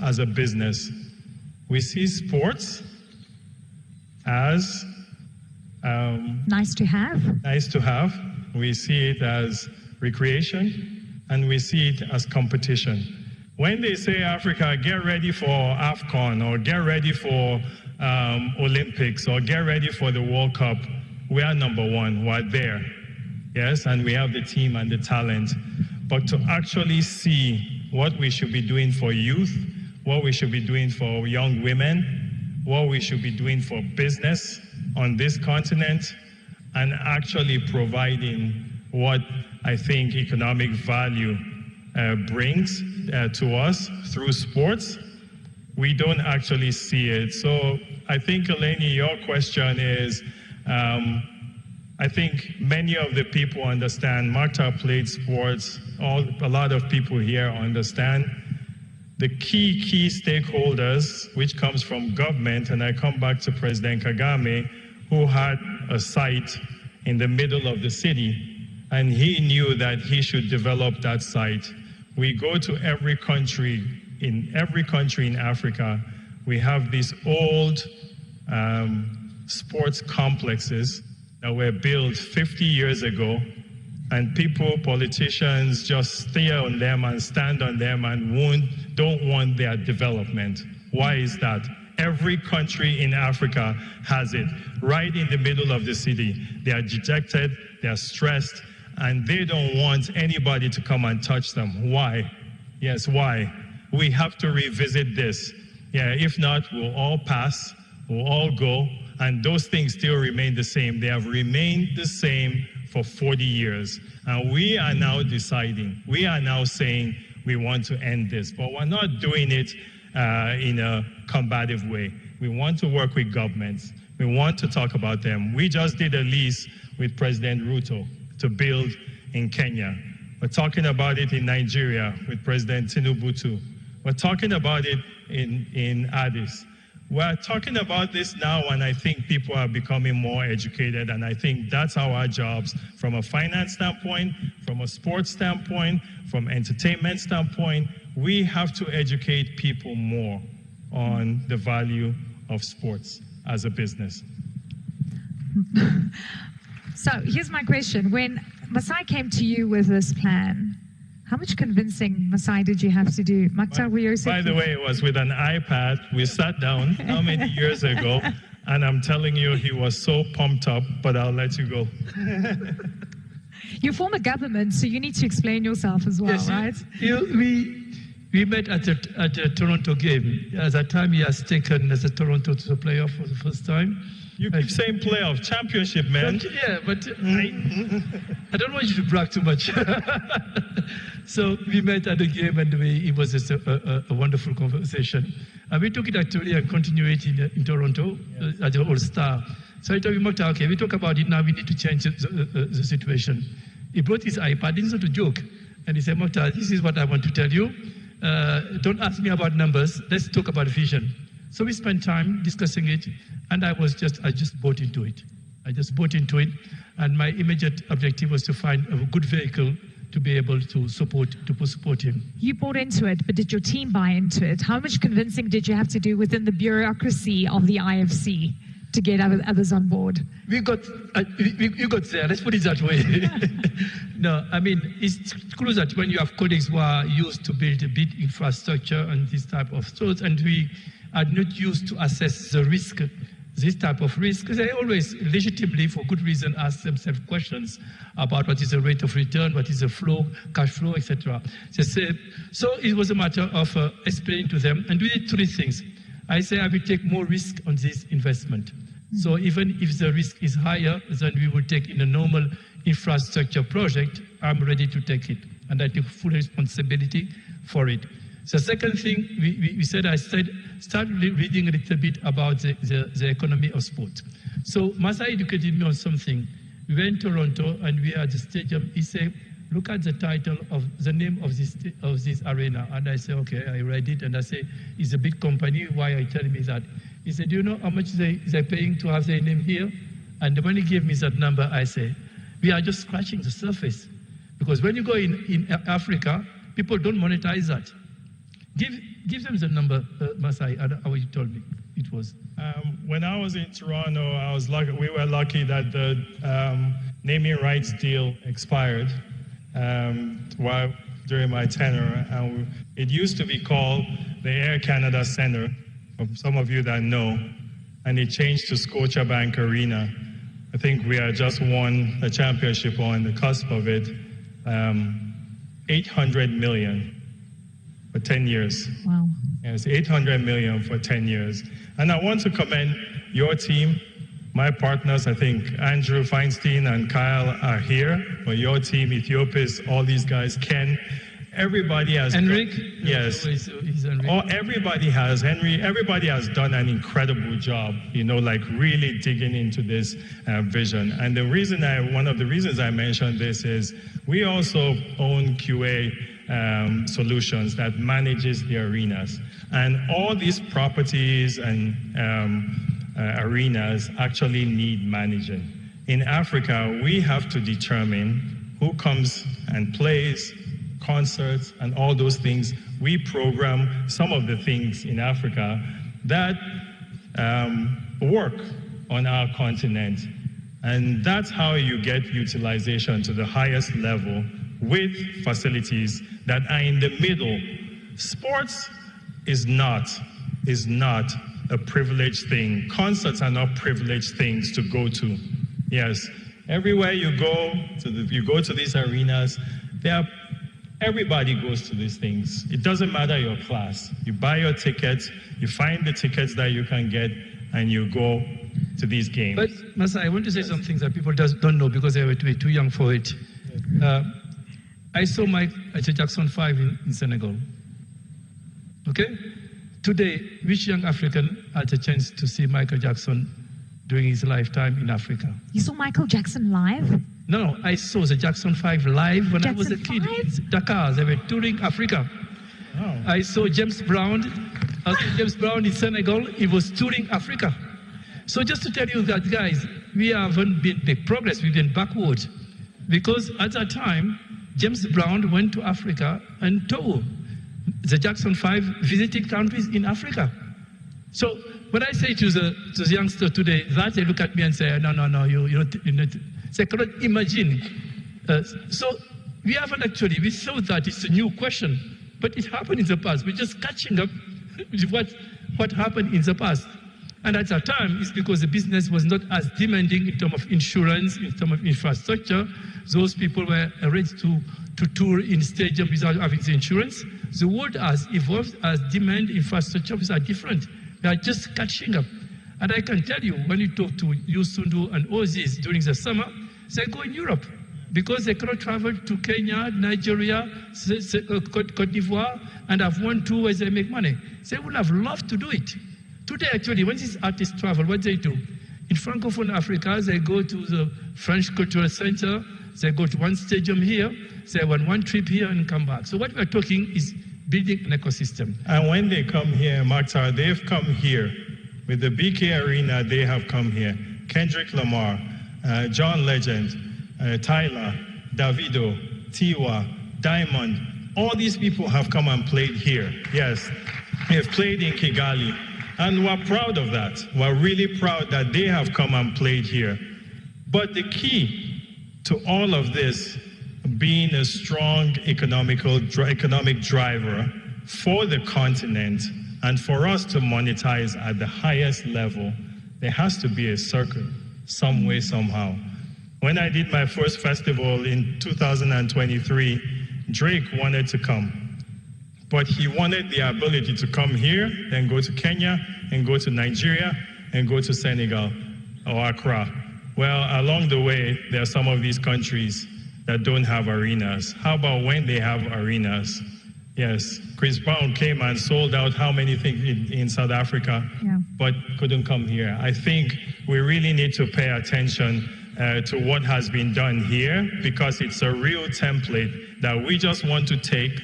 as a business. We see sports as nice to have. Nice to have. We see it as recreation, and we see it as competition. When they say Africa, get ready for AFCON, or get ready for Olympics, or get ready for the World Cup, we are number one. We're there. Yes, and we have the team and the talent. But to actually see what we should be doing for youth, what we should be doing for young women, what we should be doing for business on this continent, and actually providing what I think economic value brings to us through sports, we don't actually see it. So I think, Eleni, your question is, I think many of the people understand. Marta played sports. A lot of people here understand. The key stakeholders, which comes from government, and I come back to President Kagame, who had a site in the middle of the city, and he knew that he should develop that site. We go to every country in Africa. We have these old sports complexes that were built 50 years ago, and people, politicians, just stare on them and stand on them and don't want their development. Why is that? Every country in Africa has it, right in the middle of the city. They are dejected, they are stressed, and they don't want anybody to come and touch them. Why? Yes, why? We have to revisit this. Yeah, if not, we'll all pass, we'll all go, and those things still remain the same. They have remained the same for 40 years. And we are now deciding, we are now saying we want to end this, but we're not doing it in a combative way. We want to work with governments. We want to talk about them. We just did a lease with President Ruto to build in Kenya. We're talking about it in Nigeria with President Tinubu. We're talking about it in Addis. We're talking about this now, and I think people are becoming more educated, and I think that's our jobs from a finance standpoint, from a sports standpoint, from entertainment standpoint. We have to educate people more on the value of sports as a business. So here's my question. When Masai came to you with this plan, how much convincing, Masai, did you have to do? By the way, it was with an iPad. We sat down how many years ago, and I'm telling you, he was so pumped up, but I'll let you go. You form a government, so you need to explain yourself as well, yes, right? We met at a Toronto game. At that time, he has taken as a Toronto to the playoff for the first time. You keep saying playoff, championship, man. But I don't want you to brag too much. So we met at the game, and it was just a wonderful conversation. And we took it actually and continued it in Toronto, yes, at the All-Star. So I told him, okay, we talk about it now, we need to change the situation. He brought his iPad, it's not a joke. And he said, Mokta, this is what I want to tell you. Don't ask me about numbers, let's talk about vision. So we spent time discussing it, and I just bought into it. I just bought into it, and my immediate objective was to find a good vehicle to be able to support him. You bought into it, but did your team buy into it? How much convincing did you have to do within the bureaucracy of the IFC to get others on board? We got there, let's put it that way. No, I mean, it's true that when you have colleagues who are used to build a big infrastructure and this type of thoughts, and we are not used to assess the risk, this type of risk, they always legitimately, for good reason, ask themselves questions about what is the rate of return, what is the flow, cash flow, etc. So it was a matter of explaining to them, and we did three things. I say I will take more risk on this investment. So even if the risk is higher than we would take in a normal infrastructure project, I'm ready to take it, and I take full responsibility for it. The second thing we said, I said, start reading a little bit about the economy of sport. So Masai educated me on something. We were in Toronto and we had the stadium. He said, look at the title of the name of this arena. And I said, okay, I read it and I said, it's a big company, why are you telling me that? He said, do you know how much they're paying to have their name here? And when he gave me that number, I said, we are just scratching the surface. Because when you go in Africa, people don't monetize that. Give them the number, Masai, how you told me it was. When I was in Toronto, I was lucky. We were lucky that the naming rights deal expired during my tenure. And it used to be called the Air Canada Centre, for some of you that know, and it changed to Scotiabank Arena. I think we had just won a championship or on the cusp of it. 800 million for 10 years. Wow. Yes, 800 million for 10 years. And I want to commend your team, my partners. I think Andrew Feinstein and Kyle are here, but your team, Ethiopia's, all these guys, Ken, everybody has Henrik? Yes. He's Henrik. Everybody has done an incredible job, like really digging into this vision. And one of the reasons I mentioned this is we also own QA Solutions that manages the arenas. And all these properties and arenas actually need managing. In Africa, we have to determine who comes and plays, concerts, and all those things. We program some of the things in Africa that work on our continent. And that's how you get utilization to the highest level with facilities that are in the middle. Sports is not a privileged thing. Concerts are not privileged things to go to. Yes, everywhere you go to these arenas, everybody goes to these things. It doesn't matter your class. You buy your tickets, you find the tickets that you can get, and you go to these games. But, Masai, I want to say something that people don't know because they were too young for it. I saw Michael Jackson 5 in Senegal. Okay? Today, which young African had a chance to see Michael Jackson during his lifetime in Africa? You saw Michael Jackson live? No, I saw the Jackson 5 live when I was a kid in Dakar. They were touring Africa. Oh. I saw James Brown in Senegal. He was touring Africa. So just to tell you that, guys, we haven't been big progress. We've been backward. Because at that time, James Brown went to Africa and toured. The Jackson 5 visited countries in Africa. So when I say to the youngster today that, they look at me and say, no, you they cannot imagine. So we thought that it's a new question, but it happened in the past. We're just catching up with what happened in the past. And at that time, it's because the business was not as demanding in terms of insurance, in terms of infrastructure. Those people were ready to tour in stadium without having the insurance. The world has evolved as demand infrastructures are different. We are just catching up. And I can tell you, when you talk to Yusundu and Ozis during the summer, they go in Europe because they cannot travel to Kenya, Nigeria, Cote d'Ivoire, and have one tour where they make money. They would have loved to do it. Today, actually, when these artists travel, what they do? In Francophone Africa, they go to the French Cultural Center, they go to one stadium here, they run one trip here and come back. So what we're talking is building an ecosystem. And when they come here, Maktar, they've come here. With the BK Arena, they have come here. Kendrick Lamar, John Legend, Tyler, Davido, Tiwa, Diamond, all these people have come and played here. Yes, they've played in Kigali. And we're proud of that. We're really proud that they have come and played here. But the key to all of this being a strong economic driver for the continent and for us to monetize at the highest level, there has to be a circle, some way, somehow. When I did my first festival in 2023, Drake wanted to come. But he wanted the ability to come here, then go to Kenya, and go to Nigeria, and go to Senegal or Accra. Well, along the way, there are some of these countries that don't have arenas. How about when they have arenas? Yes, Chris Brown came and sold out how many things in South Africa, but couldn't come here. I think we really need to pay attention to what has been done here, because it's a real template that we just want to take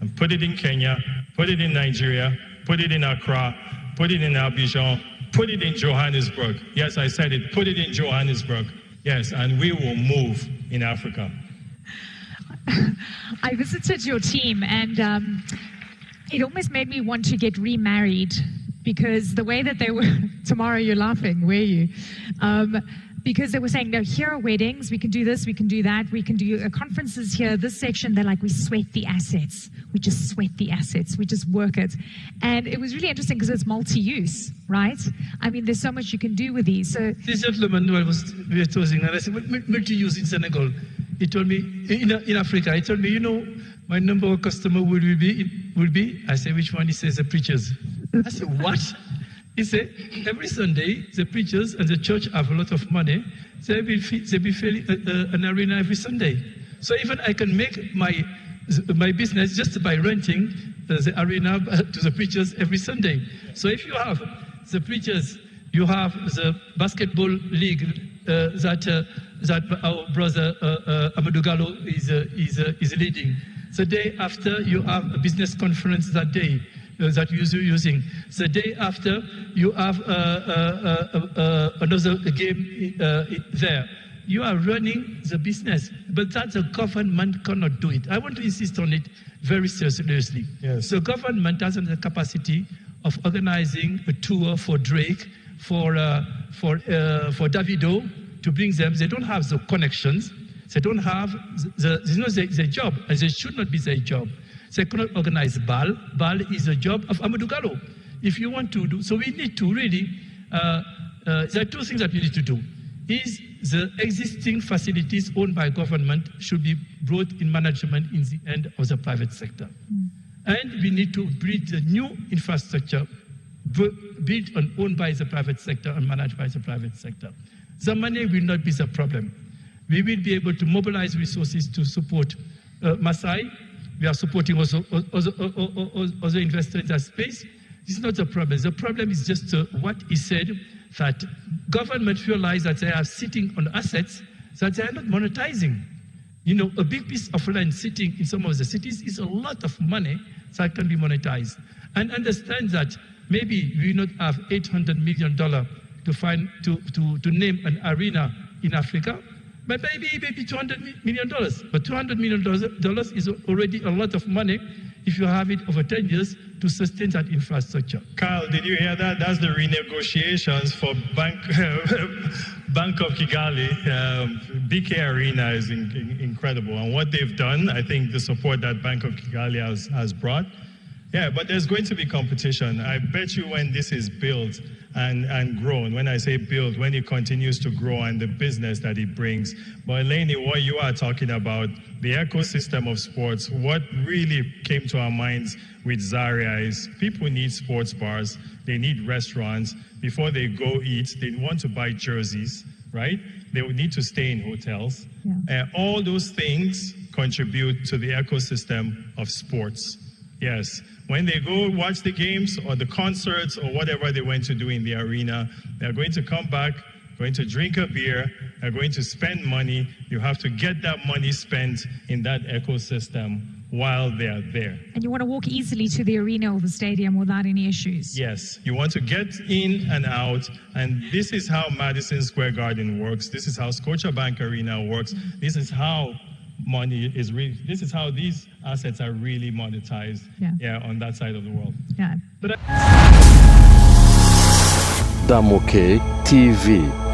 and put it in Kenya, put it in Nigeria, put it in Accra, put it in Abidjan, put it in Johannesburg. Yes, I said it, put it in Johannesburg. Yes, and we will move in Africa. I visited your team, and It almost made me want to get remarried because the way that they were, tomorrow you're laughing, were you? Because they were saying, no, here are weddings, we can do this, we can do that, we can do conferences here, this section, they're like, we sweat the assets. We just sweat the assets, we just work it. And it was really interesting because it's multi-use, right? I mean, there's so much you can do with these. So this gentleman who we were talking, and I said, multi-use in Senegal. He told me, in Africa, he told me, my number one customer will be, I said, which one? He says, the preachers. I said, what? He said, every Sunday, the preachers and the church have a lot of money. They be filling an arena every Sunday. So even I can make my business just by renting the arena to the preachers every Sunday. So if you have the preachers, you have the basketball league that our brother Amadou Gallo is leading. The day after, you have a business conference that day. That you're using. The day after, you have another game there. You are running the business, but that the government cannot do it. I want to insist on it very seriously. Yes. The government doesn't have the capacity of organizing a tour for Drake, for Davido, to bring them. They don't have the connections. They don't have their job, and they should not be their job. They cannot organize BAL. BAL is a job of Amadou Gallo. If you want to do, so we need to really, there are two things that we need to do. Is the existing facilities owned by government should be brought in management in the end of the private sector. And we need to build a new infrastructure built and owned by the private sector and managed by the private sector. The money will not be the problem. We will be able to mobilize resources to support Masai. We are supporting also other investors in that space. This is not the problem. The problem is just what he said, that government realize that they are sitting on assets that they are not monetizing. A big piece of land sitting in some of the cities is a lot of money that can be monetized. And understand that maybe we will not have $800 million to name an arena in Africa, but maybe $200 million. But $200 million is already a lot of money if you have it over 10 years to sustain that infrastructure. Carl, did you hear that? That's the renegotiations for Bank of Kigali. BK Arena is incredible. And what they've done, I think the support that Bank of Kigali has brought. Yeah, but there's going to be competition. I bet you when this is built and grown, when I say built, when it continues to grow and the business that it brings. But Eleni, what you are talking about, the ecosystem of sports, what really came to our minds with Zaria is people need sports bars, they need restaurants. Before they go eat, they want to buy jerseys, right? They would need to stay in hotels. Yeah. All those things contribute to the ecosystem of sports. Yes, when they go watch the games or the concerts or whatever they went to do in the arena, they're going to come back, going to drink a beer, they're going to spend money. You have to get that money spent in that ecosystem while they're there. And you want to walk easily to the arena or the stadium without any issues. Yes, you want to get in and out, and this is how Madison Square Garden works. This is how Scotiabank Arena works. This is how money is this is how these assets are really monetized on that side of the world. Yeah. Damoke TV.